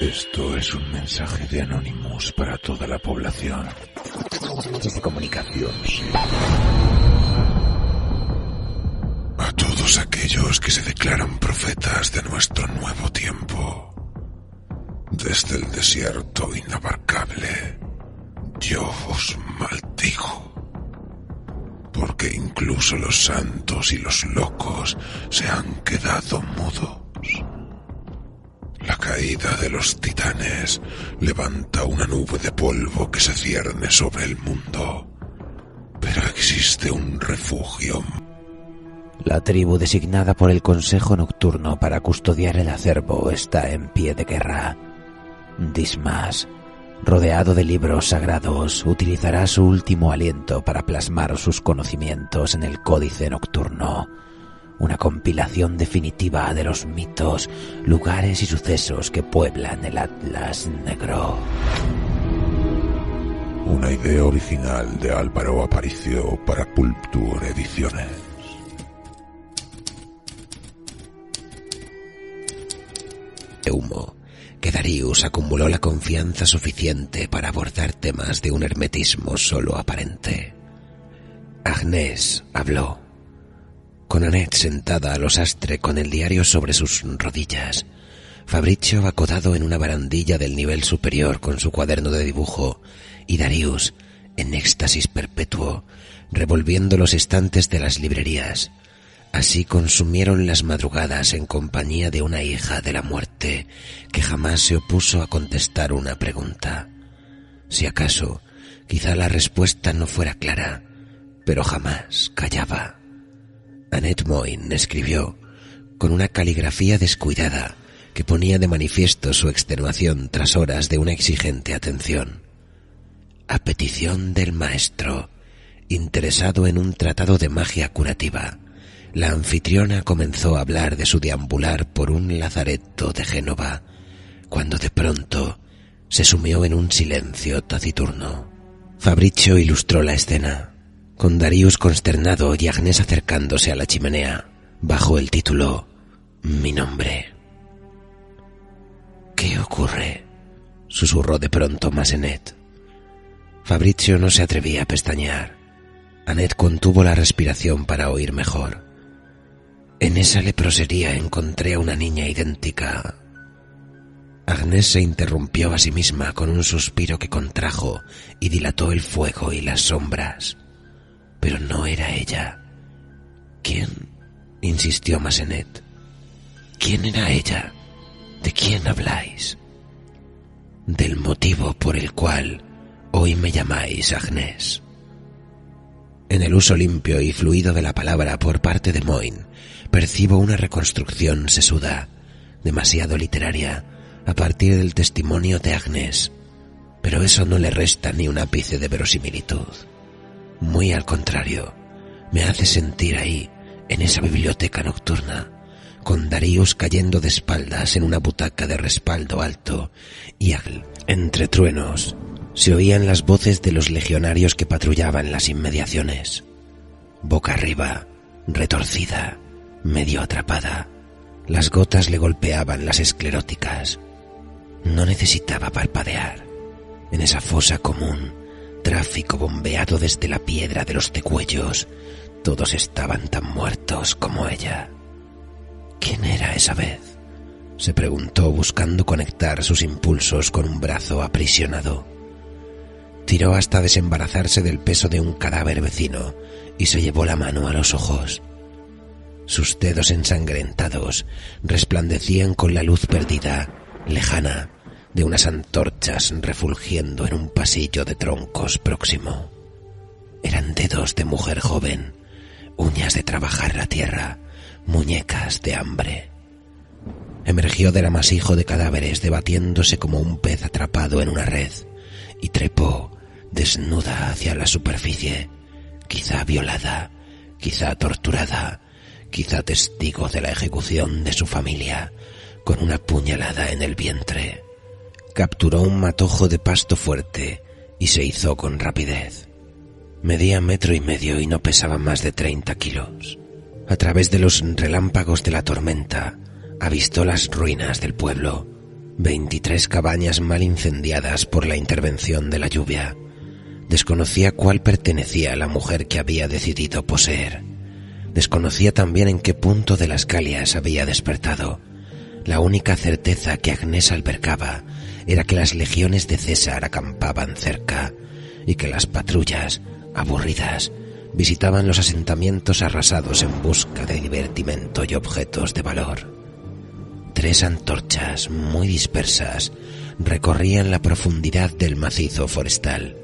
Esto es un mensaje de Anonymous para toda la población. De comunicación. A todos aquellos que se declaran profetas de nuestro nuevo tiempo. Desde el desierto inabarcable, yo os maldigo. Porque incluso los santos y los locos se han quedado mudos. La caída de los titanes levanta una nube de polvo que se cierne sobre el mundo. Pero existe un refugio. La tribu designada por el Consejo Nocturno para custodiar el acervo está en pie de guerra. Dismas, rodeado de libros sagrados, utilizará su último aliento para plasmar sus conocimientos en el Códice Nocturno. Una compilación definitiva de los mitos, lugares y sucesos que pueblan el Atlas Negro. Una idea original de Álvaro Aparicio para Pulpture Ediciones. Humo, que Darius acumuló la confianza suficiente para abordar temas de un hermetismo solo aparente. Agnès habló. Con Annette sentada a los astre con el diario sobre sus rodillas, Fabricio acodado en una barandilla del nivel superior con su cuaderno de dibujo, y Darius, en éxtasis perpetuo, revolviendo los estantes de las librerías. Así consumieron las madrugadas en compañía de una hija de la muerte que jamás se opuso a contestar una pregunta. Si acaso, quizá la respuesta no fuera clara, pero jamás callaba. Annette Moyne escribió, con una caligrafía descuidada que ponía de manifiesto su extenuación tras horas de una exigente atención. A petición del maestro, interesado en un tratado de magia curativa, la anfitriona comenzó a hablar de su deambular por un lazareto de Génova, cuando de pronto se sumió en un silencio taciturno. Fabricio ilustró la escena, con Darius consternado y Agnès acercándose a la chimenea, bajo el título «Mi nombre». «¿Qué ocurre?», susurró de pronto Massenet. Fabricio no se atrevía a pestañear. Annette contuvo la respiración para oír mejor. «En esa leprosería encontré a una niña idéntica». Agnès se interrumpió a sí misma con un suspiro que contrajo y dilató el fuego y las sombras. Pero no era ella. ¿Quién?, insistió Massenet. ¿Quién era ella? ¿De quién habláis? Del motivo por el cual hoy me llamáis Agnès. En el uso limpio y fluido de la palabra por parte de Moyne, percibo una reconstrucción sesuda, demasiado literaria, a partir del testimonio de Agnès, pero eso no le resta ni un ápice de verosimilitud. Muy al contrario, me hace sentir ahí, en esa biblioteca nocturna, con Darius cayendo de espaldas en una butaca de respaldo alto, y entre truenos se oían las voces de los legionarios que patrullaban las inmediaciones. Boca arriba, retorcida, medio atrapada, las gotas le golpeaban las escleróticas. No necesitaba parpadear. En esa fosa común, tráfico bombeado desde la piedra de los tecuellos, todos estaban tan muertos como ella. ¿Quién era esa vez?, se preguntó buscando conectar sus impulsos con un brazo aprisionado. Tiró hasta desembarazarse del peso de un cadáver vecino y se llevó la mano a los ojos. Sus dedos ensangrentados resplandecían con la luz perdida, lejana, de unas antorchas refulgiendo en un pasillo de troncos próximo. Eran dedos de mujer joven, uñas de trabajar la tierra, muñecas de hambre. Emergió del amasijo de cadáveres debatiéndose como un pez atrapado en una red y trepó, desnuda hacia la superficie, quizá violada, quizá torturada, quizá testigo de la ejecución de su familia, con una puñalada en el vientre. Capturó un matojo de pasto fuerte y se izó con rapidez. Medía 1,5 metros y no pesaba más de 30 kilos. A través de los relámpagos de la tormenta, avistó las ruinas del pueblo, 23 cabañas mal incendiadas por la intervención de la lluvia. Desconocía cuál pertenecía a la mujer que había decidido poseer. Desconocía también en qué punto de las Calias había despertado. La única certeza que Agnès albergaba era que las legiones de César acampaban cerca y que las patrullas, aburridas, visitaban los asentamientos arrasados en busca de divertimento y objetos de valor. 3 antorchas muy dispersas recorrían la profundidad del macizo forestal,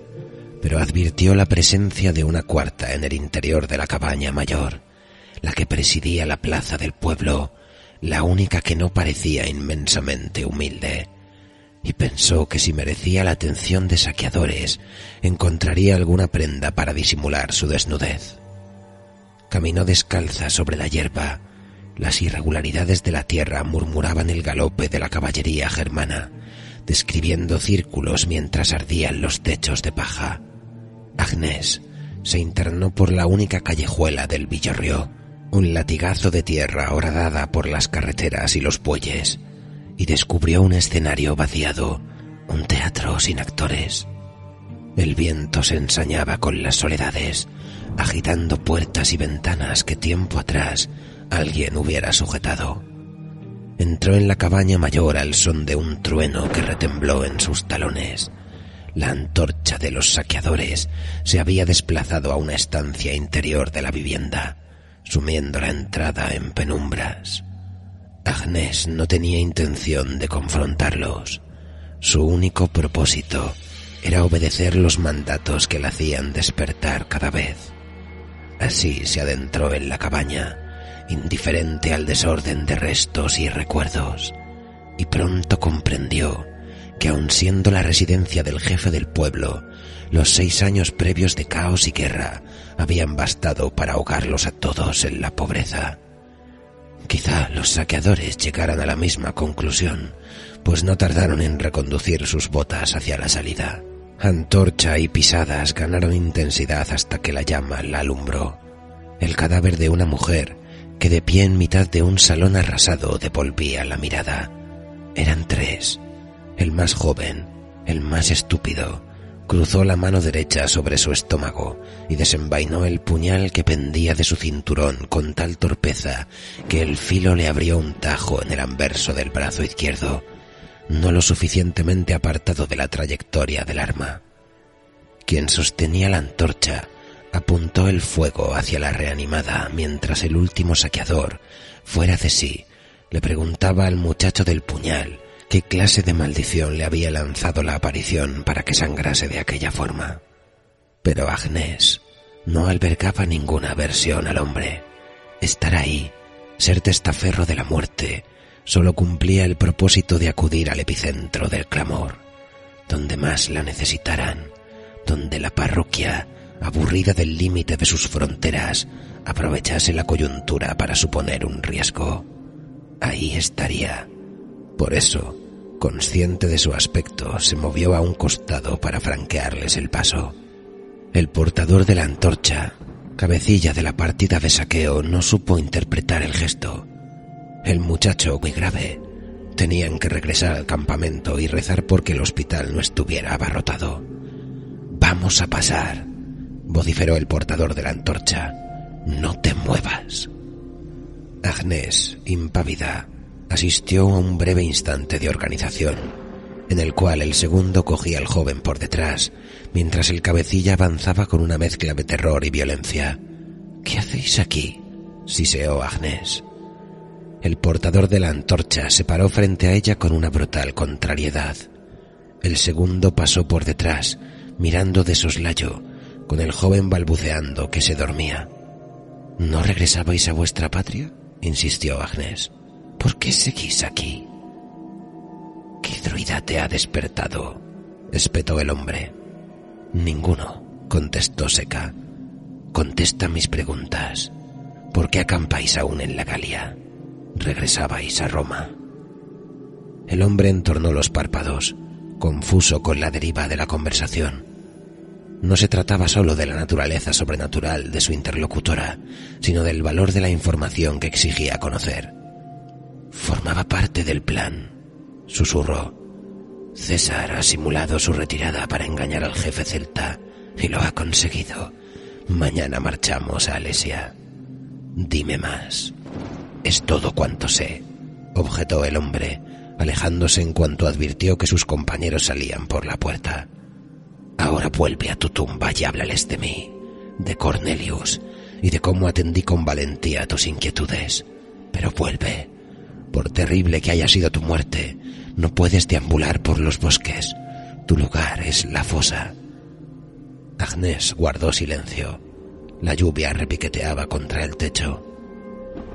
pero advirtió la presencia de una cuarta en el interior de la cabaña mayor, la que presidía la plaza del pueblo, la única que no parecía inmensamente humilde, y pensó que si merecía la atención de saqueadores, encontraría alguna prenda para disimular su desnudez. Caminó descalza sobre la hierba. Las irregularidades de la tierra murmuraban el galope de la caballería germana, describiendo círculos mientras ardían los techos de paja. Agnès se internó por la única callejuela del Villorrió, un latigazo de tierra horadada por las carreteras y los bueyes, y descubrió un escenario vaciado, un teatro sin actores. El viento se ensañaba con las soledades, agitando puertas y ventanas que tiempo atrás alguien hubiera sujetado. Entró en la cabaña mayor al son de un trueno que retembló en sus talones. La antorcha de los saqueadores se había desplazado a una estancia interior de la vivienda, sumiendo la entrada en penumbras. Agnès no tenía intención de confrontarlos. Su único propósito era obedecer los mandatos que la hacían despertar cada vez. Así se adentró en la cabaña, indiferente al desorden de restos y recuerdos, y pronto comprendió que aun siendo la residencia del jefe del pueblo, los 6 años previos de caos y guerra habían bastado para ahogarlos a todos en la pobreza. Quizá los saqueadores llegaran a la misma conclusión, pues no tardaron en reconducir sus botas hacia la salida. Antorcha y pisadas ganaron intensidad hasta que la llama la alumbró. El cadáver de una mujer que de pie en mitad de un salón arrasado devolvía la mirada. Eran 3. El más joven, el más estúpido, cruzó la mano derecha sobre su estómago y desenvainó el puñal que pendía de su cinturón con tal torpeza que el filo le abrió un tajo en el anverso del brazo izquierdo, no lo suficientemente apartado de la trayectoria del arma. Quien sostenía la antorcha apuntó el fuego hacia la reanimada mientras el último saqueador, fuera de sí, le preguntaba al muchacho del puñal qué clase de maldición le había lanzado la aparición para que sangrase de aquella forma. Pero Agnès no albergaba ninguna aversión al hombre. Estar ahí, ser testaferro de la muerte, solo cumplía el propósito de acudir al epicentro del clamor, donde más la necesitaran, donde la parroquia, aburrida del límite de sus fronteras, aprovechase la coyuntura para suponer un riesgo. Ahí estaría. Por eso, consciente de su aspecto, se movió a un costado para franquearles el paso. El portador de la antorcha, cabecilla de la partida de saqueo, no supo interpretar el gesto. El muchacho, muy grave, tenían que regresar al campamento y rezar porque el hospital no estuviera abarrotado. «Vamos a pasar», vociferó el portador de la antorcha. «No te muevas». Agnès, impávida, asistió a un breve instante de organización, en el cual el segundo cogía al joven por detrás, mientras el cabecilla avanzaba con una mezcla de terror y violencia. «¿Qué hacéis aquí?», siseó Agnès. El portador de la antorcha se paró frente a ella con una brutal contrariedad. El segundo pasó por detrás, mirando de soslayo, con el joven balbuceando que se dormía. «¿No regresabais a vuestra patria?», insistió Agnès. «¿Por qué seguís aquí?». «¿Qué druida te ha despertado?», espetó el hombre. «Ninguno», contestó seca. «Contesta mis preguntas. ¿Por qué acampáis aún en la Galia? ¿Regresabais a Roma?». El hombre entornó los párpados, confuso con la deriva de la conversación. No se trataba solo de la naturaleza sobrenatural de su interlocutora, sino del valor de la información que exigía conocer. «Formaba parte del plan», susurró. César ha simulado su retirada para engañar al jefe celta y lo ha conseguido. Mañana marchamos a Alesia. Dime más. Es todo cuanto sé, objetó el hombre, alejándose en cuanto advirtió que sus compañeros salían por la puerta. Ahora vuelve a tu tumba y háblales de mí, de Cornelius, y de cómo atendí con valentía tus inquietudes. Pero vuelve. Por terrible que haya sido tu muerte, no puedes deambular por los bosques. Tu lugar es la fosa. Agnès guardó silencio. La lluvia repiqueteaba contra el techo.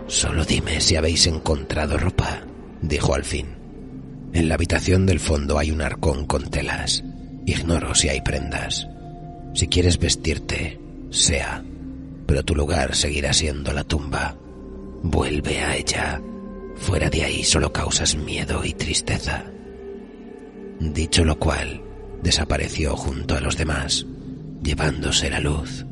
Solo dime si habéis encontrado ropa, dijo al fin. En la habitación del fondo hay un arcón con telas. Ignoro si hay prendas. Si quieres vestirte, sea, pero tu lugar seguirá siendo la tumba. Vuelve a ella. Fuera de ahí solo causas miedo y tristeza. Dicho lo cual, desapareció junto a los demás, llevándose la luz.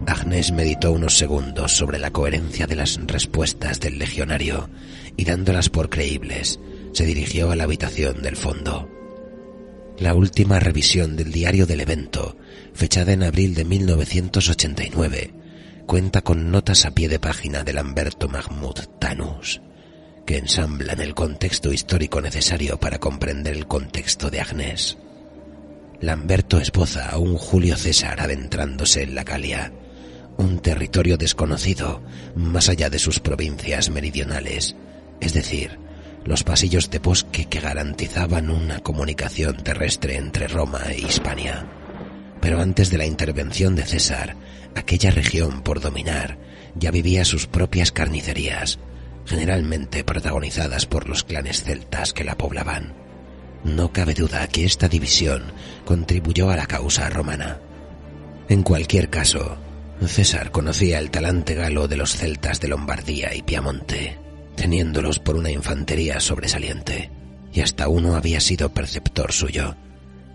Agnès meditó unos segundos sobre la coherencia de las respuestas del legionario y, dándolas por creíbles, se dirigió a la habitación del fondo. La última revisión del diario del evento, fechada en abril de 1989, cuenta con notas a pie de página de Lamberto Mahmoud Tanús, que ensamblan el contexto histórico necesario para comprender el contexto de Agnès. Lamberto esboza a un Julio César adentrándose en la Galia, un territorio desconocido más allá de sus provincias meridionales, es decir, los pasillos de bosque que garantizaban una comunicación terrestre entre Roma e Hispania. Pero antes de la intervención de César, aquella región por dominar ya vivía sus propias carnicerías, generalmente protagonizadas por los clanes celtas que la poblaban. No cabe duda que esta división contribuyó a la causa romana. En cualquier caso, César conocía el talante galo de los celtas de Lombardía y Piamonte, teniéndolos por una infantería sobresaliente, y hasta uno había sido preceptor suyo,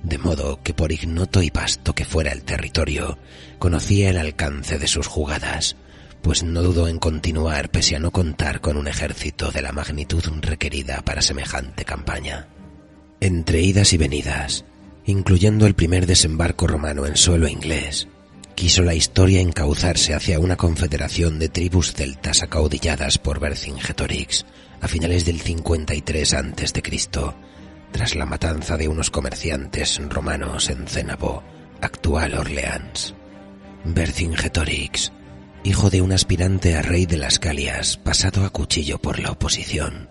de modo que por ignoto y vasto que fuera el territorio, conocía el alcance de sus jugadas, pues no dudó en continuar pese a no contar con un ejército de la magnitud requerida para semejante campaña. Entre idas y venidas, incluyendo el primer desembarco romano en suelo inglés, quiso la historia encauzarse hacia una confederación de tribus celtas acaudilladas por Vercingetorix a finales del 53 a.C., tras la matanza de unos comerciantes romanos en Cénabo, actual Orleans. Vercingetorix, hijo de un aspirante a rey de las Galias pasado a cuchillo por la oposición,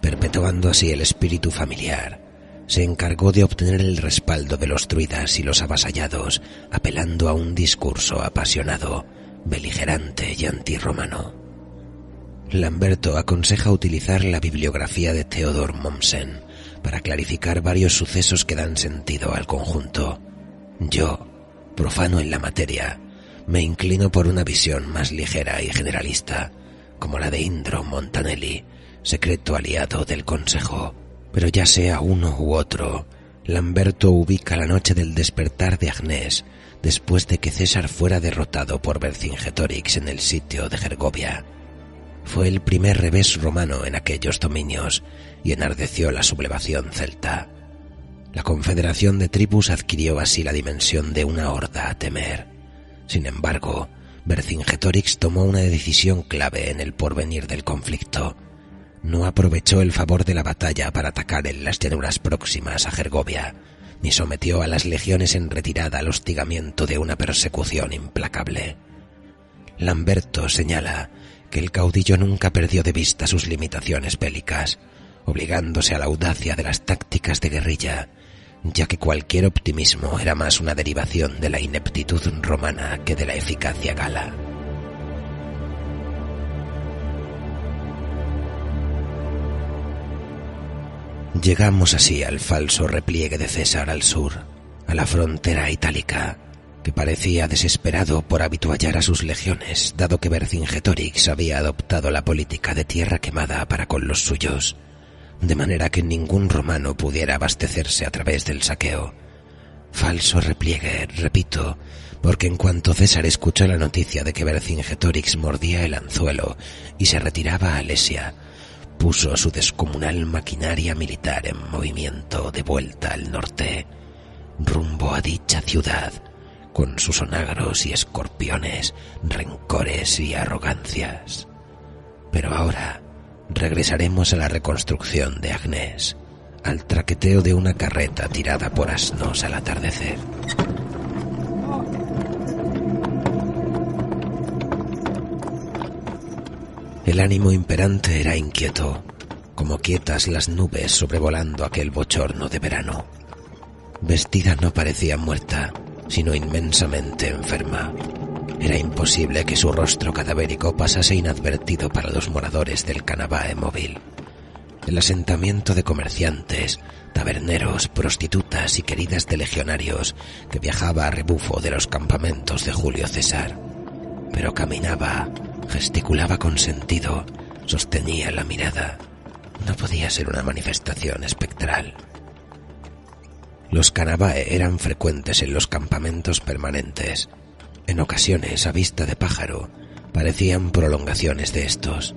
perpetuando así el espíritu familiar, se encargó de obtener el respaldo de los druidas y los avasallados, apelando a un discurso apasionado, beligerante y antirromano. Lamberto aconseja utilizar la bibliografía de Theodor Mommsen para clarificar varios sucesos que dan sentido al conjunto. Yo, profano en la materia, me inclino por una visión más ligera y generalista, como la de Indro Montanelli, secreto aliado del Consejo. Pero ya sea uno u otro, Lamberto ubica la noche del despertar de Agnès después de que César fuera derrotado por Vercingetorix en el sitio de Gergovia. Fue el primer revés romano en aquellos dominios y enardeció la sublevación celta. La confederación de tribus adquirió así la dimensión de una horda a temer. Sin embargo, Vercingetorix tomó una decisión clave en el porvenir del conflicto. No aprovechó el favor de la batalla para atacar en las llanuras próximas a Gergovia, ni sometió a las legiones en retirada al hostigamiento de una persecución implacable. Lamberto señala que el caudillo nunca perdió de vista sus limitaciones bélicas, obligándose a la audacia de las tácticas de guerrilla, ya que cualquier optimismo era más una derivación de la ineptitud romana que de la eficacia gala. Llegamos así al falso repliegue de César al sur, a la frontera itálica, que parecía desesperado por habituallar a sus legiones, dado que Vercingetorix había adoptado la política de tierra quemada para con los suyos, de manera que ningún romano pudiera abastecerse a través del saqueo. Falso repliegue, repito, porque en cuanto César escuchó la noticia de que Vercingetorix mordía el anzuelo y se retiraba a Alesia, puso su descomunal maquinaria militar en movimiento de vuelta al norte, rumbo a dicha ciudad, con sus onagros y escorpiones, rencores y arrogancias. Pero ahora regresaremos a la reconstrucción de Agnès, al traqueteo de una carreta tirada por asnos al atardecer. El ánimo imperante era inquieto, como quietas las nubes sobrevolando aquel bochorno de verano. Vestida no parecía muerta, sino inmensamente enferma. Era imposible que su rostro cadavérico pasase inadvertido para los moradores del Canabae móvil. El asentamiento de comerciantes, taberneros, prostitutas y queridas de legionarios que viajaba a rebufo de los campamentos de Julio César. Pero caminaba, gesticulaba con sentido, sostenía la mirada. No podía ser una manifestación espectral. Los Canabae eran frecuentes en los campamentos permanentes. En ocasiones, a vista de pájaro, parecían prolongaciones de estos.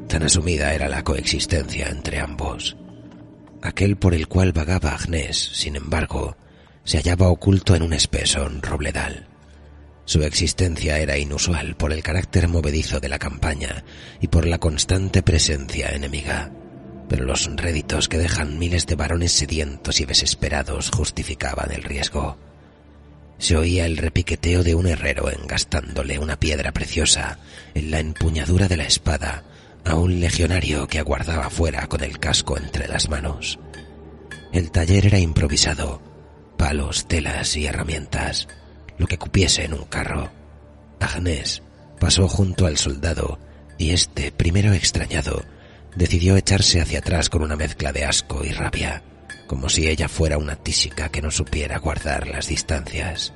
Tan asumida era la coexistencia entre ambos. Aquel por el cual vagaba Agnès, sin embargo, se hallaba oculto en un espeso robledal. Su existencia era inusual por el carácter movedizo de la campaña y por la constante presencia enemiga, pero los réditos que dejan miles de varones sedientos y desesperados justificaban el riesgo. Se oía el repiqueteo de un herrero engastándole una piedra preciosa en la empuñadura de la espada a un legionario que aguardaba fuera con el casco entre las manos. El taller era improvisado, palos, telas y herramientas, lo que cupiese en un carro. Agnès pasó junto al soldado y este, primero extrañado, decidió echarse hacia atrás con una mezcla de asco y rabia, como si ella fuera una tísica que no supiera guardar las distancias.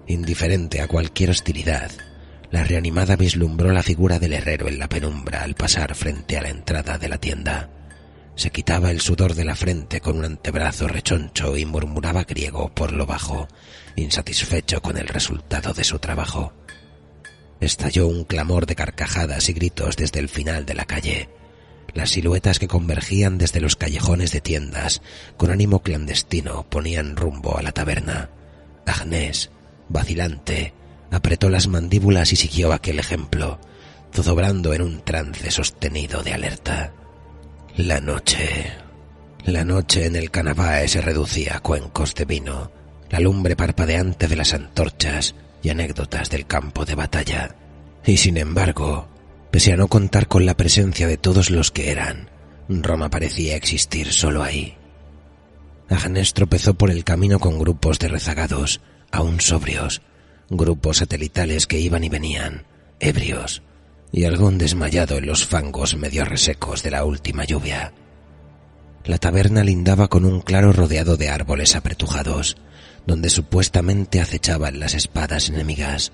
Indiferente a cualquier hostilidad, la reanimada vislumbró la figura del herrero en la penumbra al pasar frente a la entrada de la tienda. Se quitaba el sudor de la frente con un antebrazo rechoncho y murmuraba griego por lo bajo, insatisfecho con el resultado de su trabajo. Estalló un clamor de carcajadas y gritos desde el final de la calle. Las siluetas que convergían desde los callejones de tiendas, con ánimo clandestino, ponían rumbo a la taberna. Agnès, vacilante, apretó las mandíbulas y siguió aquel ejemplo, zozobrando en un trance sostenido de alerta. La noche en el Canabae se reducía a cuencos de vino, la lumbre parpadeante de las antorchas y anécdotas del campo de batalla. Y sin embargo, pese a no contar con la presencia de todos los que eran, Roma parecía existir solo ahí. Agnès tropezó por el camino con grupos de rezagados, aún sobrios, grupos satelitales que iban y venían, ebrios, y algún desmayado en los fangos medio resecos de la última lluvia. La taberna lindaba con un claro rodeado de árboles apretujados, donde supuestamente acechaban las espadas enemigas,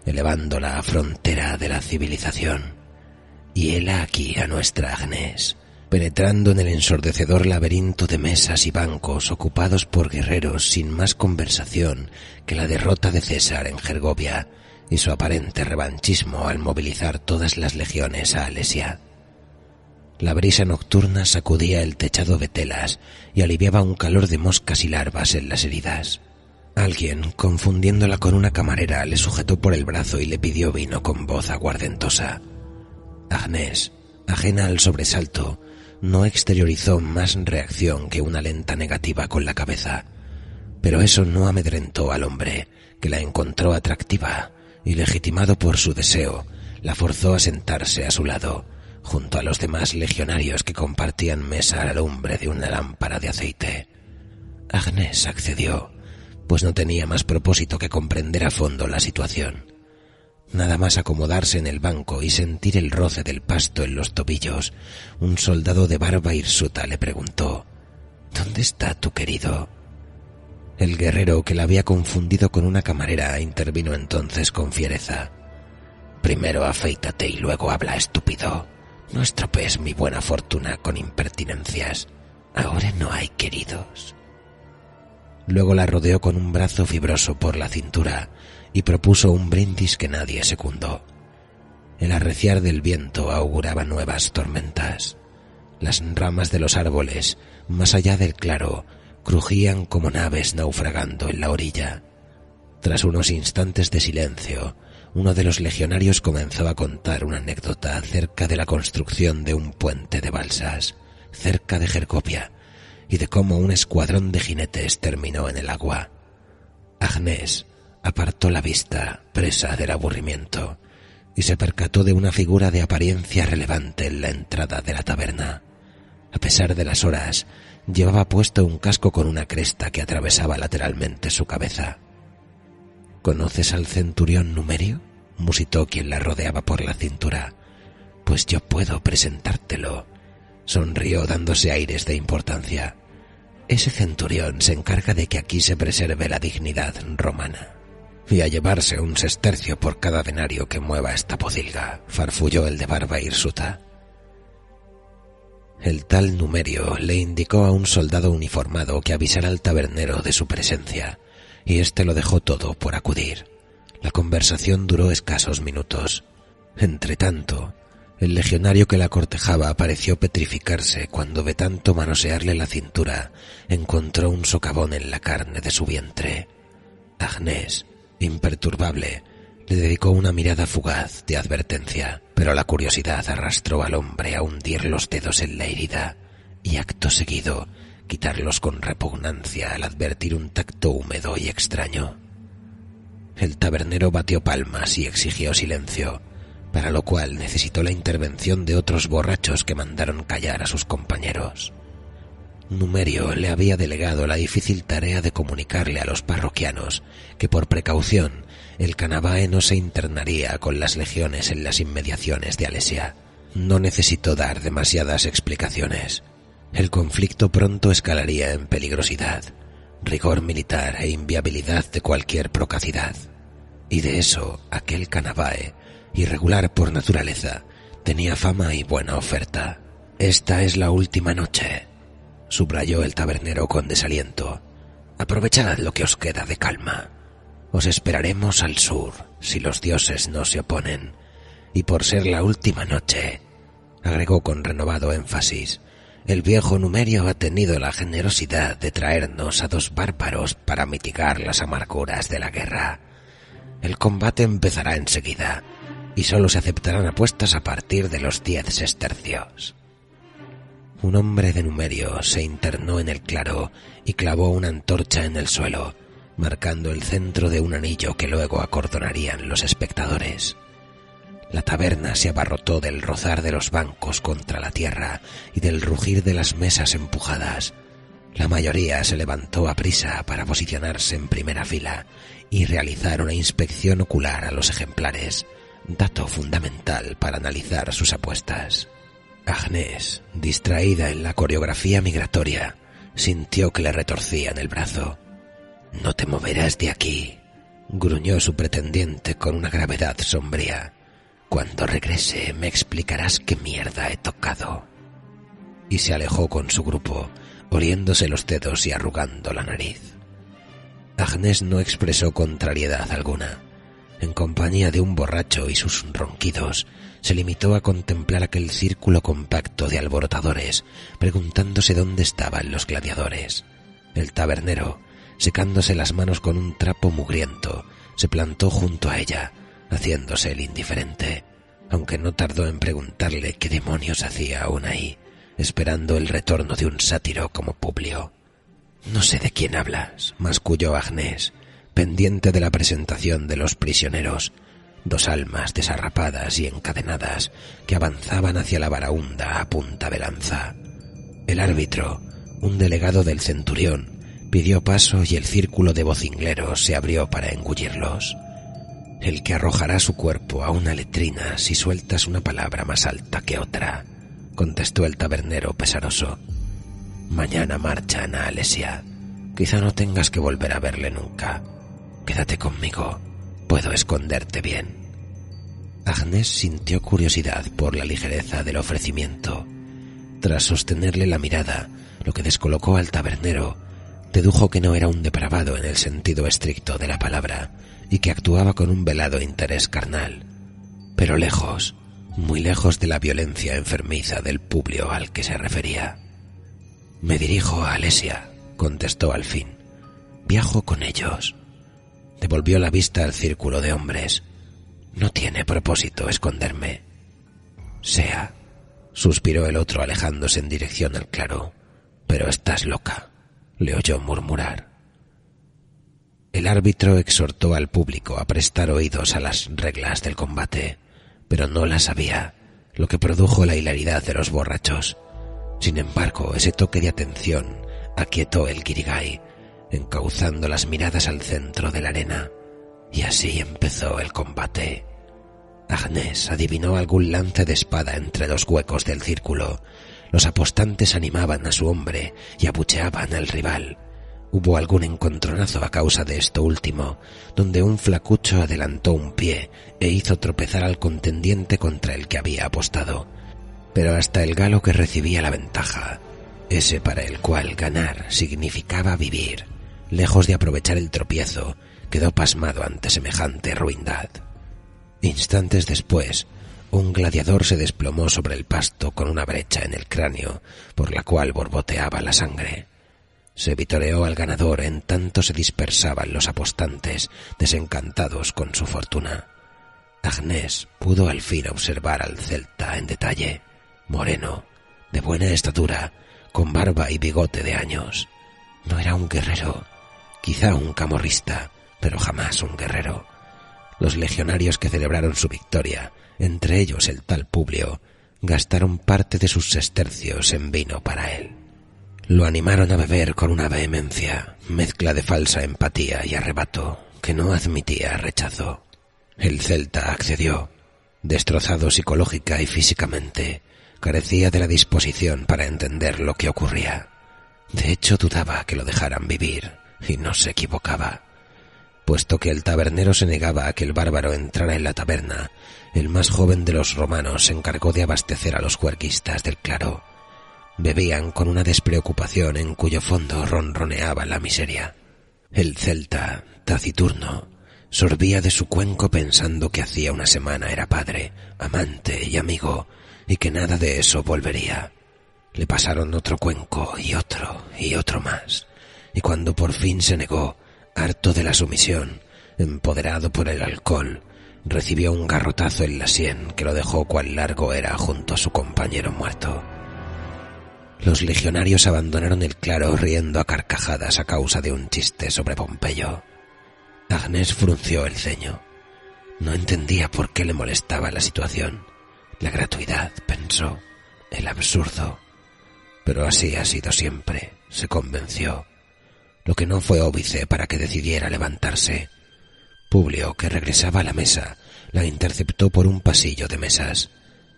elevando la frontera de la civilización. Y hela aquí a nuestra Agnès, penetrando en el ensordecedor laberinto de mesas y bancos ocupados por guerreros sin más conversación que la derrota de César en Gergovia y su aparente revanchismo al movilizar todas las legiones a Alesia. La brisa nocturna sacudía el techado de telas y aliviaba un calor de moscas y larvas en las heridas. Alguien, confundiéndola con una camarera, le sujetó por el brazo y le pidió vino con voz aguardentosa. Agnès, ajena al sobresalto, no exteriorizó más reacción que una lenta negativa con la cabeza, pero eso no amedrentó al hombre, que la encontró atractiva y, legitimado por su deseo, la forzó a sentarse a su lado, junto a los demás legionarios que compartían mesa a la lumbre de una lámpara de aceite. Agnès accedió, pues no tenía más propósito que comprender a fondo la situación. Nada más acomodarse en el banco y sentir el roce del pasto en los tobillos, un soldado de barba hirsuta le preguntó: «¿Dónde está tu querido?». El guerrero, que la había confundido con una camarera, intervino entonces con fiereza: «Primero afeítate y luego habla, estúpido. No estropees mi buena fortuna con impertinencias. Ahora no hay queridos». Luego la rodeó con un brazo fibroso por la cintura y propuso un brindis que nadie secundó. El arreciar del viento auguraba nuevas tormentas. Las ramas de los árboles, más allá del claro, crujían como naves naufragando en la orilla. Tras unos instantes de silencio, uno de los legionarios comenzó a contar una anécdota acerca de la construcción de un puente de balsas, cerca de Gercopia, y de cómo un escuadrón de jinetes terminó en el agua. Agnès apartó la vista, presa del aburrimiento, y se percató de una figura de apariencia relevante en la entrada de la taberna. A pesar de las horas, llevaba puesto un casco con una cresta que atravesaba lateralmente su cabeza. «¿Conoces al centurión Numerio?», musitó quien la rodeaba por la cintura. «Pues yo puedo presentártelo», sonrió dándose aires de importancia. «Ese centurión se encarga de que aquí se preserve la dignidad romana». «Y a llevarse un sestercio por cada denario que mueva esta pocilga», farfulló el de barba hirsuta. El tal Numerio le indicó a un soldado uniformado que avisara al tabernero de su presencia, y éste lo dejó todo por acudir. La conversación duró escasos minutos. Entretanto, el legionario que la cortejaba pareció petrificarse cuando de tanto manosearle la cintura encontró un socavón en la carne de su vientre. Agnès, imperturbable, le dedicó una mirada fugaz de advertencia, pero la curiosidad arrastró al hombre a hundir los dedos en la herida y acto seguido quitarlos con repugnancia al advertir un tacto húmedo y extraño. El tabernero batió palmas y exigió silencio, para lo cual necesitó la intervención de otros borrachos que mandaron callar a sus compañeros. Numerio le había delegado la difícil tarea de comunicarle a los parroquianos que por precaución el Cannavae no se internaría con las legiones en las inmediaciones de Alesia. No necesitó dar demasiadas explicaciones. El conflicto pronto escalaría en peligrosidad, rigor militar e inviabilidad de cualquier procacidad. Y de eso aquel Cannavae, irregular por naturaleza, tenía fama y buena oferta. «Esta es la última noche», subrayó el tabernero con desaliento. «Aprovechad lo que os queda de calma. Os esperaremos al sur, si los dioses no se oponen. Y por ser la última noche», agregó con renovado énfasis, «el viejo Numerio ha tenido la generosidad de traernos a 2 bárbaros para mitigar las amarguras de la guerra. El combate empezará enseguida, y solo se aceptarán apuestas a partir de los 10 sestercios». Un hombre de Numerio se internó en el claro y clavó una antorcha en el suelo, marcando el centro de un anillo que luego acordonarían los espectadores. La taberna se abarrotó del rozar de los bancos contra la tierra y del rugir de las mesas empujadas. La mayoría se levantó aprisa para posicionarse en primera fila y realizar una inspección ocular a los ejemplares, dato fundamental para analizar sus apuestas. Agnès, distraída en la coreografía migratoria, sintió que le retorcían el brazo. «No te moverás de aquí», gruñó su pretendiente con una gravedad sombría. «Cuando regrese me explicarás qué mierda he tocado». Y se alejó con su grupo, oliéndose los dedos y arrugando la nariz. Agnès no expresó contrariedad alguna. En compañía de un borracho y sus ronquidos, se limitó a contemplar aquel círculo compacto de alborotadores, preguntándose dónde estaban los gladiadores. El tabernero, secándose las manos con un trapo mugriento, se plantó junto a ella, haciéndose el indiferente, aunque no tardó en preguntarle qué demonios hacía aún ahí, esperando el retorno de un sátiro como Publio. «No sé de quién hablas», masculló Agnès, pendiente de la presentación de los prisioneros, 2 almas desarrapadas y encadenadas que avanzaban hacia la baraúnda a punta de lanza. El árbitro, un delegado del centurión, pidió paso y el círculo de vocingleros se abrió para engullirlos. «El que arrojará su cuerpo a una letrina si sueltas una palabra más alta que otra», contestó el tabernero pesaroso. «Mañana marchan a Alesia. Quizá no tengas que volver a verle nunca. Quédate conmigo. Puedo esconderte bien». Agnès sintió curiosidad por la ligereza del ofrecimiento. Tras sostenerle la mirada, lo que descolocó al tabernero, dedujo que no era un depravado en el sentido estricto de la palabra y que actuaba con un velado interés carnal. Pero lejos, muy lejos de la violencia enfermiza del Publio al que se refería. «Me dirijo a Alesia», contestó al fin. «Viajo con ellos». Devolvió la vista al círculo de hombres. «No tiene propósito esconderme». «Sea», suspiró el otro alejándose en dirección al claro. «Pero estás loca», le oyó murmurar. El árbitro exhortó al público a prestar oídos a las reglas del combate, pero no las sabía, lo que produjo la hilaridad de los borrachos. Sin embargo, ese toque de atención aquietó el guirigay, encauzando las miradas al centro de la arena, y así empezó el combate. Agnès adivinó algún lance de espada entre los huecos del círculo. Los apostantes animaban a su hombre y abucheaban al rival. Hubo algún encontronazo a causa de esto último, donde un flacucho adelantó un pie e hizo tropezar al contendiente contra el que había apostado. Pero hasta el galo que recibía la ventaja, ese para el cual ganar significaba vivir, lejos de aprovechar el tropiezo, quedó pasmado ante semejante ruindad. Instantes después, un gladiador se desplomó sobre el pasto con una brecha en el cráneo, por la cual borboteaba la sangre. Se vitoreó al ganador en tanto se dispersaban los apostantes, desencantados con su fortuna. Agnès pudo al fin observar al celta en detalle, moreno, de buena estatura, con barba y bigote de años. No era un guerrero, quizá un camorrista, pero jamás un guerrero. Los legionarios que celebraron su victoria, entre ellos el tal Publio, gastaron parte de sus sestercios en vino para él. Lo animaron a beber con una vehemencia, mezcla de falsa empatía y arrebato, que no admitía rechazo. El celta accedió, destrozado psicológica y físicamente, carecía de la disposición para entender lo que ocurría. De hecho, dudaba que lo dejaran vivir, y no se equivocaba. Puesto que el tabernero se negaba a que el bárbaro entrara en la taberna, el más joven de los romanos se encargó de abastecer a los juerguistas del claro. Bebían con una despreocupación en cuyo fondo ronroneaba la miseria. El celta, taciturno, sorbía de su cuenco pensando que hacía una semana era padre, amante y amigo, y que nada de eso volvería. Le pasaron otro cuenco y otro más, y cuando por fin se negó, harto de la sumisión, empoderado por el alcohol, recibió un garrotazo en la sien que lo dejó cual largo era junto a su compañero muerto. Los legionarios abandonaron el claro riendo a carcajadas a causa de un chiste sobre Pompeyo. Agnès frunció el ceño. No entendía por qué le molestaba la situación. La gratuidad, pensó, el absurdo. Pero así ha sido siempre, se convenció. Lo que no fue óbice para que decidiera levantarse. Publio, que regresaba a la mesa, la interceptó por un pasillo de mesas.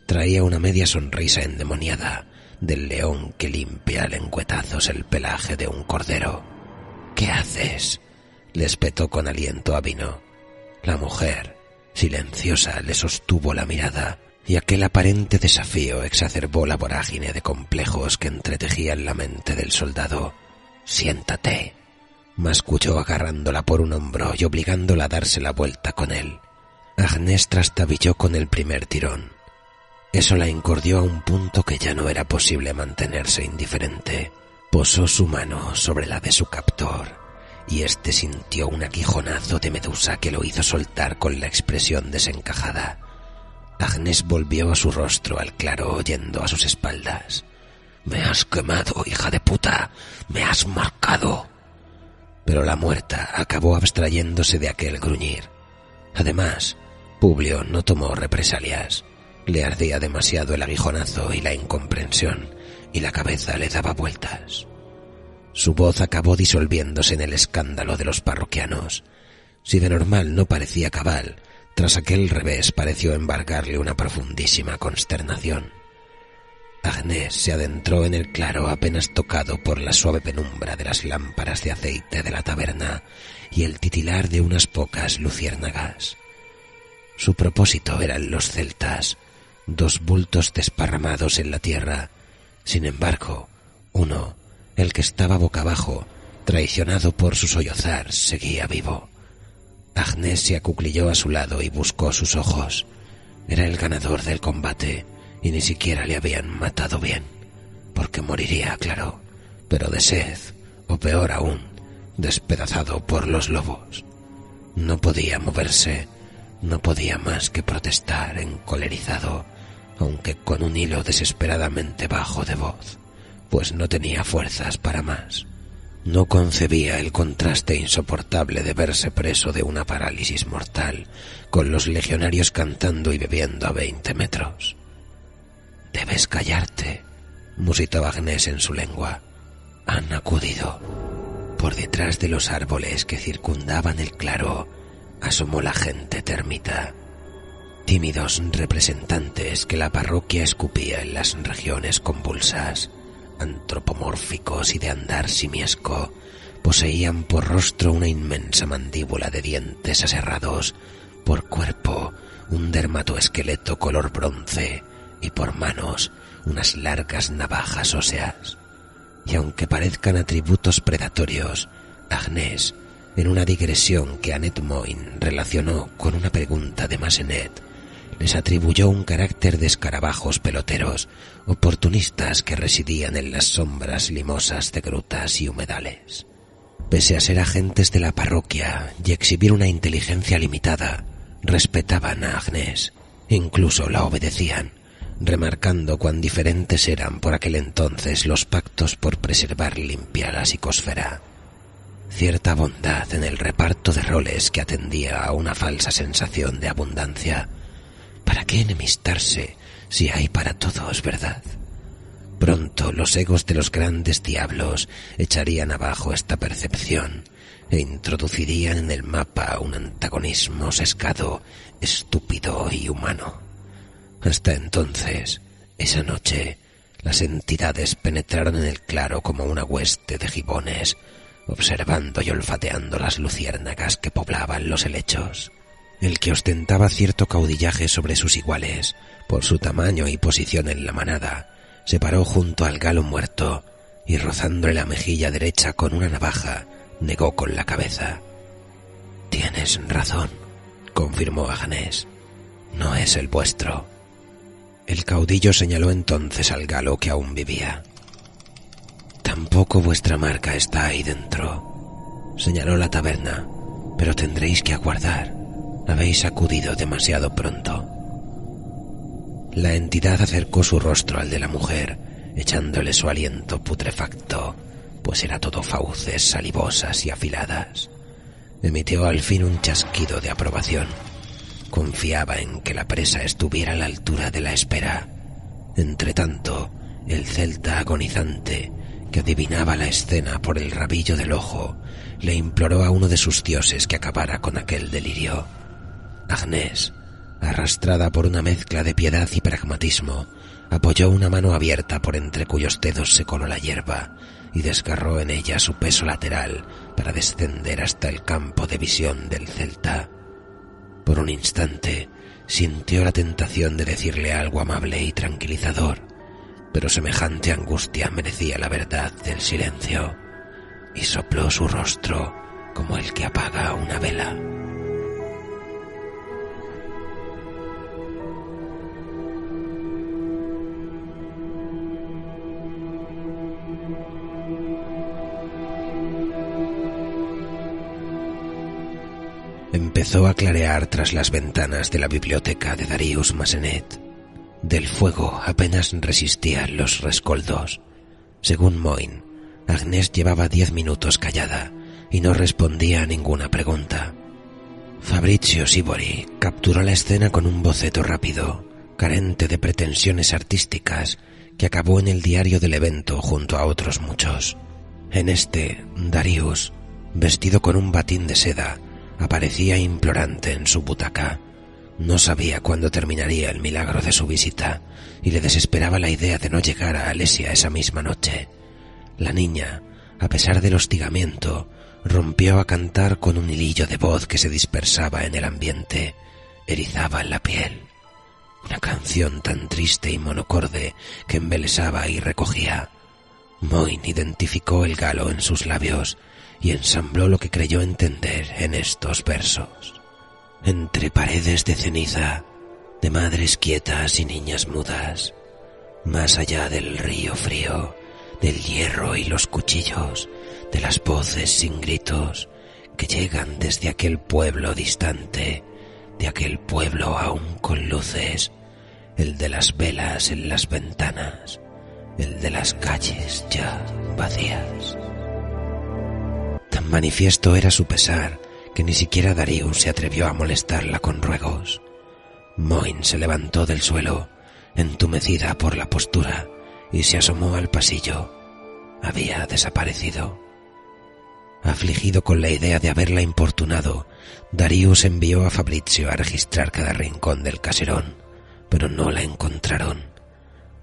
Traía una media sonrisa endemoniada, del león que limpia a lengüetazos el pelaje de un cordero. «¿Qué haces?», le espetó con aliento a vino. La mujer, silenciosa, le sostuvo la mirada, y aquel aparente desafío exacerbó la vorágine de complejos que entretejían la mente del soldado. «Siéntate», masculló agarrándola por un hombro y obligándola a darse la vuelta con él. Agnès trastabilló con el primer tirón. Eso la encordió a un punto que ya no era posible mantenerse indiferente. Posó su mano sobre la de su captor, y éste sintió un aguijonazo de medusa que lo hizo soltar con la expresión desencajada. Agnès volvió a su rostro al claro oyendo a sus espaldas. «Me has quemado, hija de puta, me has marcado». Pero la muerta acabó abstrayéndose de aquel gruñir. Además, Publio no tomó represalias. Le ardía demasiado el aguijonazo y la incomprensión, y la cabeza le daba vueltas. Su voz acabó disolviéndose en el escándalo de los parroquianos. Si de normal no parecía cabal, tras aquel revés pareció embargarle una profundísima consternación. Agnès se adentró en el claro apenas tocado por la suave penumbra de las lámparas de aceite de la taberna y el titilar de unas pocas luciérnagas. Su propósito eran los celtas, dos bultos desparramados en la tierra. Sin embargo, uno, el que estaba boca abajo, traicionado por su sollozar, seguía vivo. Agnès se acuclilló a su lado y buscó sus ojos. Era el ganador del combate y ni siquiera le habían matado bien, porque moriría, claro, pero de sed, o peor aún, despedazado por los lobos. No podía moverse, no podía más que protestar encolerizado, aunque con un hilo desesperadamente bajo de voz, pues no tenía fuerzas para más. No concebía el contraste insoportable de verse preso de una parálisis mortal, con los legionarios cantando y bebiendo a 20 metros. «Debes callarte», musitó Agnès en su lengua. «Han acudido». Por detrás de los árboles que circundaban el claro, asomó la gente térmita. Tímidos representantes que la parroquia escupía en las regiones convulsas, antropomórficos y de andar simiesco, poseían por rostro una inmensa mandíbula de dientes aserrados, por cuerpo un dermatoesqueleto color bronce y por manos unas largas navajas óseas. Y aunque parezcan atributos predatorios, Agnès, en una digresión que Annette Moyne relacionó con una pregunta de Massenet, les atribuyó un carácter de escarabajos peloteros, oportunistas que residían en las sombras limosas de grutas y humedales. Pese a ser agentes de la parroquia y exhibir una inteligencia limitada, respetaban a Agnès, incluso la obedecían, remarcando cuán diferentes eran por aquel entonces los pactos por preservar limpia la psicosfera. Cierta bondad en el reparto de roles que atendía a una falsa sensación de abundancia. ¿Para qué enemistarse si hay para todos, verdad? Pronto los egos de los grandes diablos echarían abajo esta percepción e introducirían en el mapa un antagonismo sesgado, estúpido y humano. Hasta entonces, esa noche, las entidades penetraron en el claro como una hueste de gibones, observando y olfateando las luciérnagas que poblaban los helechos. El que ostentaba cierto caudillaje sobre sus iguales, por su tamaño y posición en la manada, se paró junto al galo muerto y rozándole la mejilla derecha con una navaja, negó con la cabeza. «Tienes razón», confirmó Agnès. «No es el vuestro». El caudillo señaló entonces al galo que aún vivía. «Tampoco vuestra marca está ahí dentro», señaló la taberna, «pero tendréis que aguardar. Habéis acudido demasiado pronto». La entidad acercó su rostro al de la mujer, echándole su aliento putrefacto, pues era todo fauces salivosas y afiladas. Emitió al fin un chasquido de aprobación. Confiaba en que la presa estuviera a la altura de la espera. Entretanto, el celta agonizante, que adivinaba la escena por el rabillo del ojo, le imploró a uno de sus dioses que acabara con aquel delirio. Agnès, arrastrada por una mezcla de piedad y pragmatismo, apoyó una mano abierta por entre cuyos dedos se coló la hierba y desgarró en ella su peso lateral para descender hasta el campo de visión del celta. Por un instante sintió la tentación de decirle algo amable y tranquilizador, pero semejante angustia merecía la verdad del silencio, y sopló su rostro como el que apaga una vela. Empezó a clarear tras las ventanas de la biblioteca de Darius Massenet. Del fuego apenas resistían los rescoldos. Según Moyne, Agnès llevaba 10 minutos callada y no respondía a ninguna pregunta. Fabrizio Sibori capturó la escena con un boceto rápido, carente de pretensiones artísticas, que acabó en el diario del evento junto a otros muchos. En este, Darius, vestido con un batín de seda, aparecía implorante en su butaca. No sabía cuándo terminaría el milagro de su visita y le desesperaba la idea de no llegar a Alesia esa misma noche. La niña, a pesar del hostigamiento, rompió a cantar con un hilillo de voz que se dispersaba en el ambiente, erizaba la piel. Una canción tan triste y monocorde que embelesaba y recogía. Moyne identificó el galo en sus labios y ensambló lo que creyó entender en estos versos. Entre paredes de ceniza, de madres quietas y niñas mudas, más allá del río frío, del hierro y los cuchillos, de las voces sin gritos que llegan desde aquel pueblo distante, de aquel pueblo aún con luces, el de las velas en las ventanas, el de las calles ya vacías. Tan manifiesto era su pesar que ni siquiera Darius se atrevió a molestarla con ruegos. Moin se levantó del suelo, entumecida por la postura, y se asomó al pasillo. Había desaparecido. Afligido con la idea de haberla importunado, Darius envió a Fabrizio a registrar cada rincón del caserón, pero no la encontraron.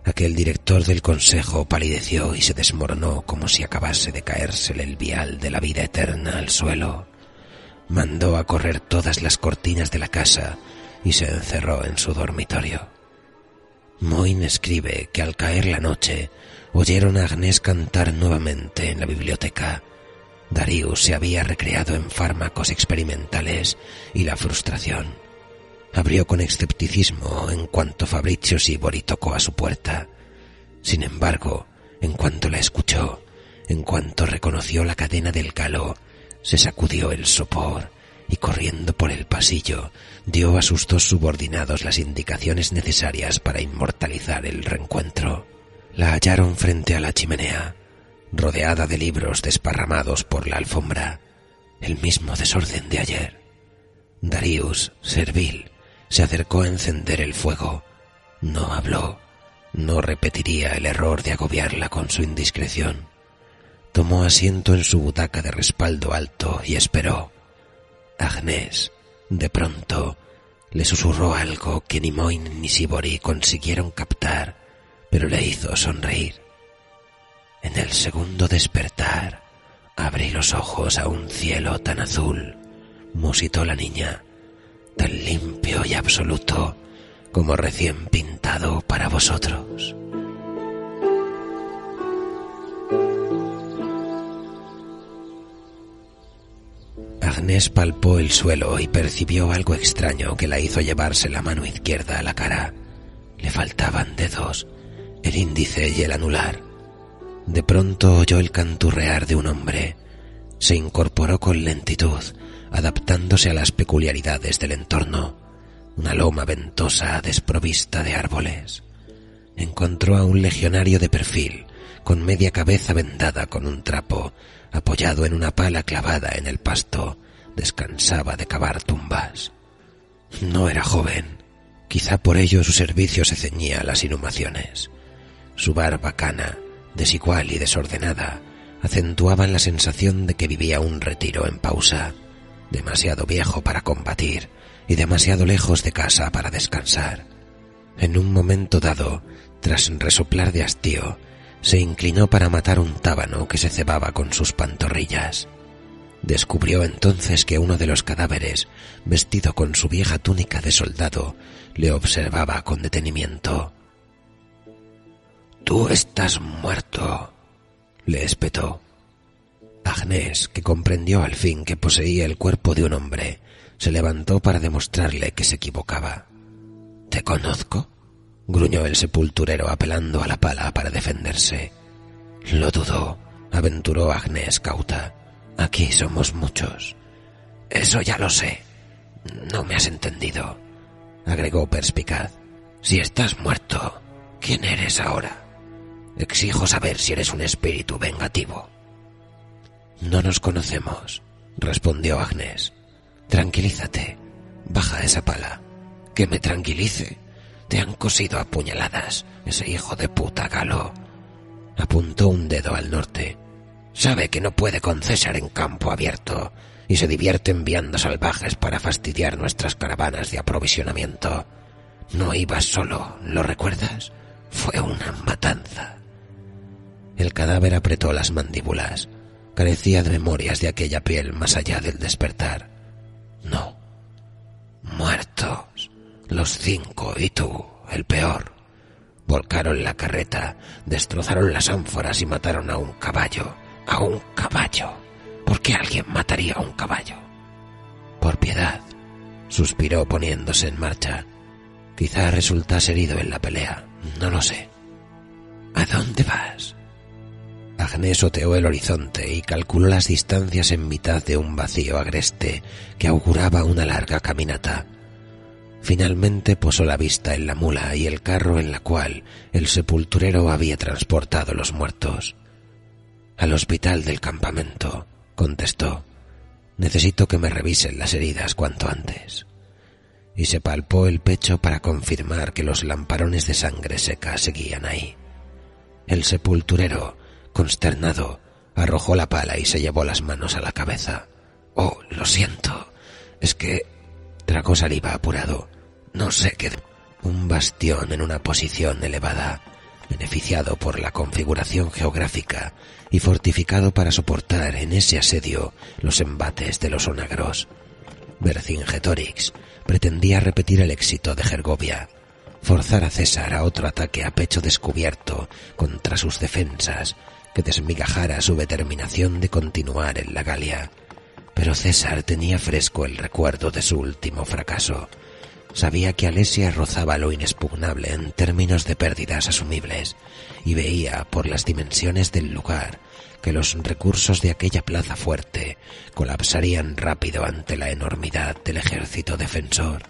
Aquel director del consejo palideció y se desmoronó como si acabase de caérsele el vial de la vida eterna al suelo. Mandó a correr todas las cortinas de la casa y se encerró en su dormitorio. Moin escribe que al caer la noche oyeron a Agnès cantar nuevamente en la biblioteca. Darius se había recreado en fármacos experimentales y la frustración. Abrió con escepticismo en cuanto Fabrizio Sibori tocó a su puerta. Sin embargo, en cuanto la escuchó, en cuanto reconoció la cadena del galo, se sacudió el sopor y corriendo por el pasillo dio a sus dos subordinados las indicaciones necesarias para inmortalizar el reencuentro. La hallaron frente a la chimenea, rodeada de libros desparramados por la alfombra, el mismo desorden de ayer. Darius, servil, se acercó a encender el fuego. No habló, no repetiría el error de agobiarla con su indiscreción. Tomó asiento en su butaca de respaldo alto y esperó. Agnès, de pronto, le susurró algo que ni Moin ni Sibori consiguieron captar, pero le hizo sonreír. En el segundo despertar, abrí los ojos a un cielo tan azul, musitó la niña, tan limpio y absoluto como recién pintado para vosotros. Agnès palpó el suelo y percibió algo extraño que la hizo llevarse la mano izquierda a la cara. Le faltaban dedos, el índice y el anular. De pronto oyó el canturrear de un hombre. Se incorporó con lentitud, adaptándose a las peculiaridades del entorno. Una loma ventosa desprovista de árboles. Encontró a un legionario de perfil, con media cabeza vendada con un trapo, apoyado en una pala clavada en el pasto. Descansaba de cavar tumbas. No era joven, quizá por ello su servicio se ceñía a las inhumaciones. Su barba cana, desigual y desordenada, acentuaban la sensación de que vivía un retiro en pausa, demasiado viejo para combatir y demasiado lejos de casa para descansar. En un momento dado, tras resoplar de hastío, se inclinó para matar un tábano que se cebaba con sus pantorrillas. Descubrió entonces que uno de los cadáveres, vestido con su vieja túnica de soldado, le observaba con detenimiento. «Tú estás muerto», le espetó. Agnès, que comprendió al fin que poseía el cuerpo de un hombre, se levantó para demostrarle que se equivocaba. «¿Te conozco?», gruñó el sepulturero apelando a la pala para defenderse. «Lo dudó», aventuró Agnès cauta. «Aquí somos muchos». «Eso ya lo sé. No me has entendido», agregó perspicaz. «Si estás muerto, ¿quién eres ahora? Exijo saber si eres un espíritu vengativo». «No nos conocemos», respondió Agnès. «Tranquilízate. Baja esa pala». «Que me tranquilice. Te han cosido a puñaladas, ese hijo de puta galo». Apuntó un dedo al norte. «Sabe que no puede con César en campo abierto y se divierte enviando salvajes para fastidiar nuestras caravanas de aprovisionamiento. No ibas solo, ¿lo recuerdas? Fue una matanza». El cadáver apretó las mandíbulas. Carecía de memorias de aquella piel más allá del despertar. «No. Muertos. Los 5 y tú, el peor. Volcaron la carreta, destrozaron las ánforas y mataron a un caballo. ¡A un caballo! ¿Por qué alguien mataría a un caballo?» «Por piedad», suspiró poniéndose en marcha. Quizá resultase herido en la pelea, no lo sé. ¿A dónde vas? Agnès oteó el horizonte y calculó las distancias en mitad de un vacío agreste que auguraba una larga caminata. Finalmente posó la vista en la mula y el carro en la cual el sepulturero había transportado los muertos. «Al hospital del campamento», contestó. «Necesito que me revisen las heridas cuanto antes». Y se palpó el pecho para confirmar que los lamparones de sangre seca seguían ahí. El sepulturero, consternado, arrojó la pala y se llevó las manos a la cabeza. «Oh, lo siento. Es que...» tragó saliva apurado. «No sé qué...». Un bastión en una posición elevada, beneficiado por la configuración geográfica y fortificado para soportar en ese asedio los embates de los onagros. Vercingetorix pretendía repetir el éxito de Gergovia, forzar a César a otro ataque a pecho descubierto contra sus defensas que desmigajara su determinación de continuar en la Galia. Pero César tenía fresco el recuerdo de su último fracaso. Sabía que Alesia rozaba lo inexpugnable en términos de pérdidas asumibles y veía por las dimensiones del lugar que los recursos de aquella plaza fuerte colapsarían rápido ante la enormidad del ejército defensor.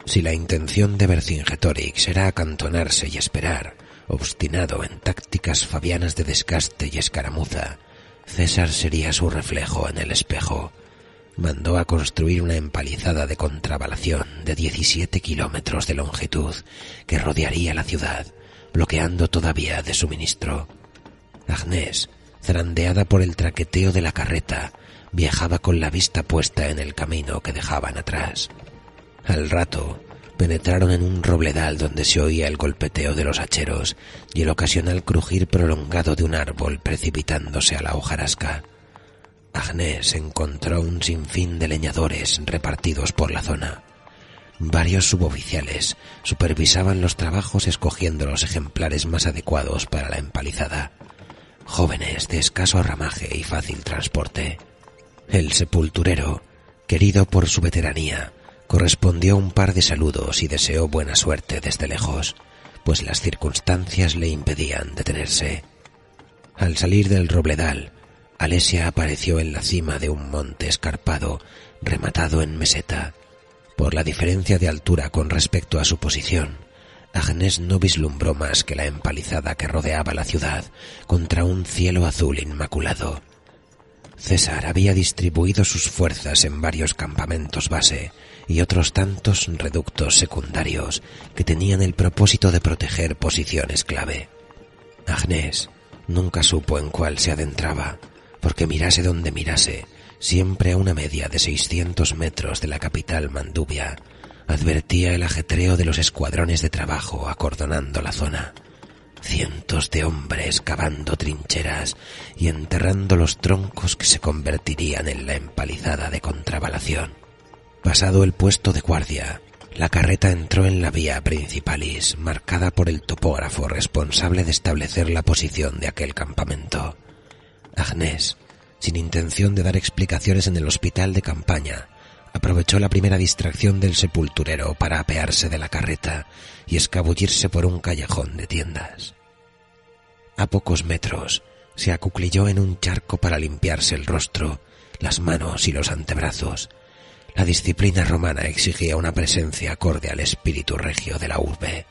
Si la intención de Vercingetorix era acantonarse y esperar, obstinado en tácticas fabianas de desgaste y escaramuza, César sería su reflejo en el espejo. Mandó a construir una empalizada de contravalación de 17 kilómetros de longitud que rodearía la ciudad, bloqueando toda vía de suministro. Agnès, zarandeada por el traqueteo de la carreta, viajaba con la vista puesta en el camino que dejaban atrás. Al rato, penetraron en un robledal donde se oía el golpeteo de los hacheros y el ocasional crujir prolongado de un árbol precipitándose a la hojarasca. Agnès encontró un sinfín de leñadores repartidos por la zona. Varios suboficiales supervisaban los trabajos escogiendo los ejemplares más adecuados para la empalizada. Jóvenes de escaso ramaje y fácil transporte. El sepulturero, querido por su veteranía, correspondió un par de saludos y deseó buena suerte desde lejos, pues las circunstancias le impedían detenerse. Al salir del robledal, Alesia apareció en la cima de un monte escarpado, rematado en meseta. Por la diferencia de altura con respecto a su posición, Agnès no vislumbró más que la empalizada que rodeaba la ciudad contra un cielo azul inmaculado. César había distribuido sus fuerzas en varios campamentos base y otros tantos reductos secundarios que tenían el propósito de proteger posiciones clave. Agnès nunca supo en cuál se adentraba, porque mirase donde mirase, siempre a una media de 600 metros de la capital Manduvia, advertía el ajetreo de los escuadrones de trabajo acordonando la zona. Cientos de hombres cavando trincheras y enterrando los troncos que se convertirían en la empalizada de contravalación. Pasado el puesto de guardia, la carreta entró en la vía principalis, marcada por el topógrafo responsable de establecer la posición de aquel campamento. Agnès, sin intención de dar explicaciones en el hospital de campaña, aprovechó la primera distracción del sepulturero para apearse de la carreta y escabullirse por un callejón de tiendas. A pocos metros se acuclilló en un charco para limpiarse el rostro, las manos y los antebrazos. La disciplina romana exigía una presencia acorde al espíritu regio de la urbe,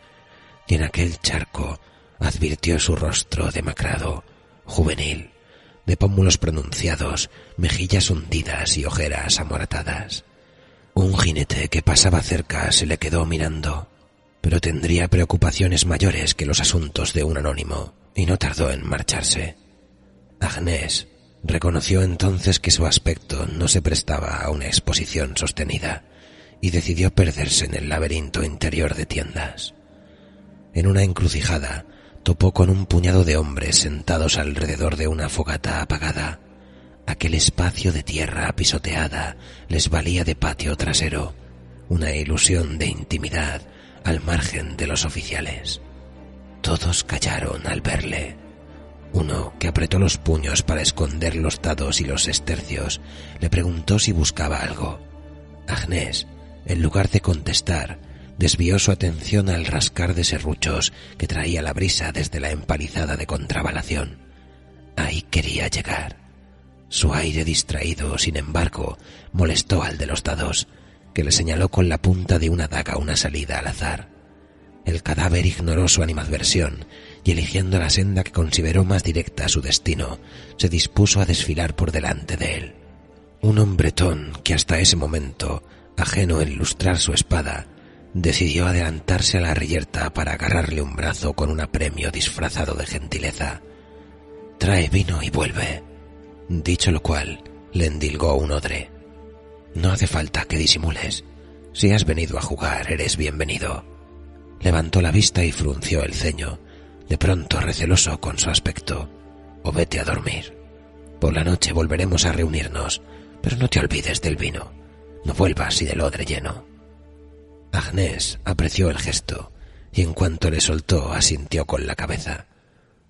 y en aquel charco advirtió su rostro demacrado, juvenil, de pómulos pronunciados, mejillas hundidas y ojeras amoratadas. Un jinete que pasaba cerca se le quedó mirando, pero tendría preocupaciones mayores que los asuntos de un anónimo, y no tardó en marcharse. Agnès reconoció entonces que su aspecto no se prestaba a una exposición sostenida, y decidió perderse en el laberinto interior de tiendas. En una encrucijada, topó con un puñado de hombres sentados alrededor de una fogata apagada. Aquel espacio de tierra pisoteada les valía de patio trasero, una ilusión de intimidad al margen de los oficiales. Todos callaron al verle. Uno, que apretó los puños para esconder los dados y los estercios, le preguntó si buscaba algo. Agnès, en lugar de contestar, desvió su atención al rascar de serruchos que traía la brisa desde la empalizada de contravalación. Ahí quería llegar. Su aire distraído, sin embargo, molestó al de los dados, que le señaló con la punta de una daga una salida al azar. El cadáver ignoró su animadversión y, eligiendo la senda que consideró más directa a su destino, se dispuso a desfilar por delante de él. Un hombretón que hasta ese momento, ajeno en lustrar su espada, decidió adelantarse a la reyerta para agarrarle un brazo con un apremio disfrazado de gentileza. «Trae vino y vuelve». Dicho lo cual, le endilgó un odre. «No hace falta que disimules. Si has venido a jugar, eres bienvenido». Levantó la vista y frunció el ceño, de pronto receloso con su aspecto. «O vete a dormir. Por la noche volveremos a reunirnos, pero no te olvides del vino. No vuelvas y del odre lleno». Agnès apreció el gesto y en cuanto le soltó asintió con la cabeza.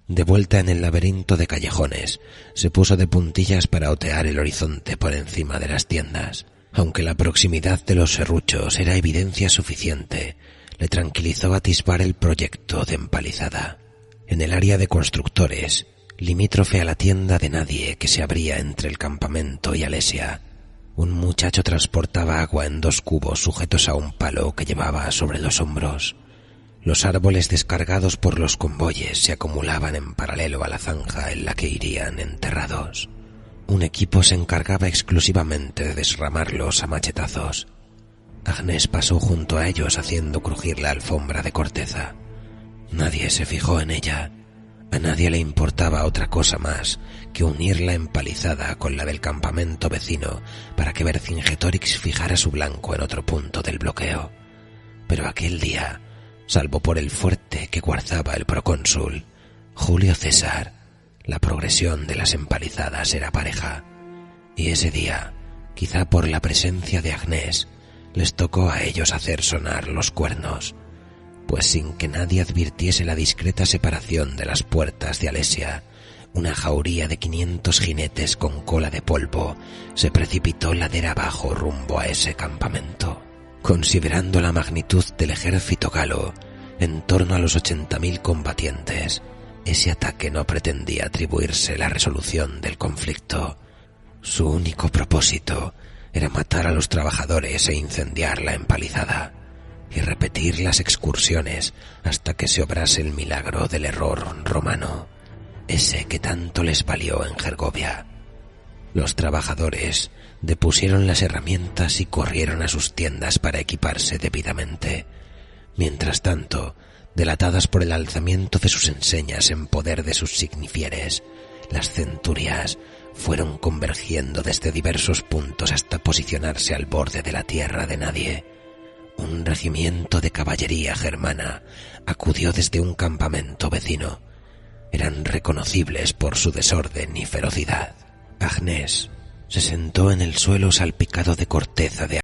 De vuelta en el laberinto de callejones, se puso de puntillas para otear el horizonte por encima de las tiendas. Aunque la proximidad de los serruchos era evidencia suficiente, le tranquilizó atisbar el proyecto de empalizada. En el área de constructores, limítrofe a la tienda de nadie que se abría entre el campamento y Alesia, un muchacho transportaba agua en 2 cubos sujetos a un palo que llevaba sobre los hombros. Los árboles descargados por los convoyes se acumulaban en paralelo a la zanja en la que irían enterrados. Un equipo se encargaba exclusivamente de desramarlos a machetazos. Agnès pasó junto a ellos haciendo crujir la alfombra de corteza. Nadie se fijó en ella. A nadie le importaba otra cosa más que unir la empalizada con la del campamento vecino para que Vercingetorix fijara su blanco en otro punto del bloqueo. Pero aquel día, salvo por el fuerte que guardaba el procónsul, Julio César, la progresión de las empalizadas era pareja. Y ese día, quizá por la presencia de Agnès, les tocó a ellos hacer sonar los cuernos, pues sin que nadie advirtiese la discreta separación de las puertas de Alesia, una jauría de 500 jinetes con cola de polvo se precipitó ladera abajo rumbo a ese campamento. Considerando la magnitud del ejército galo, en torno a los 80.000 combatientes, ese ataque no pretendía atribuirse la resolución del conflicto. Su único propósito era matar a los trabajadores e incendiar la empalizada, y repetir las excursiones hasta que se obrase el milagro del error romano, ese que tanto les valió en Gergovia. Los trabajadores depusieron las herramientas y corrieron a sus tiendas para equiparse debidamente. Mientras tanto, delatadas por el alzamiento de sus enseñas en poder de sus signifieres, las centurias fueron convergiendo desde diversos puntos hasta posicionarse al borde de la tierra de nadie. Un regimiento de caballería germana acudió desde un campamento vecino. Eran reconocibles por su desorden y ferocidad. Agnès se sentó en el suelo salpicado de corteza de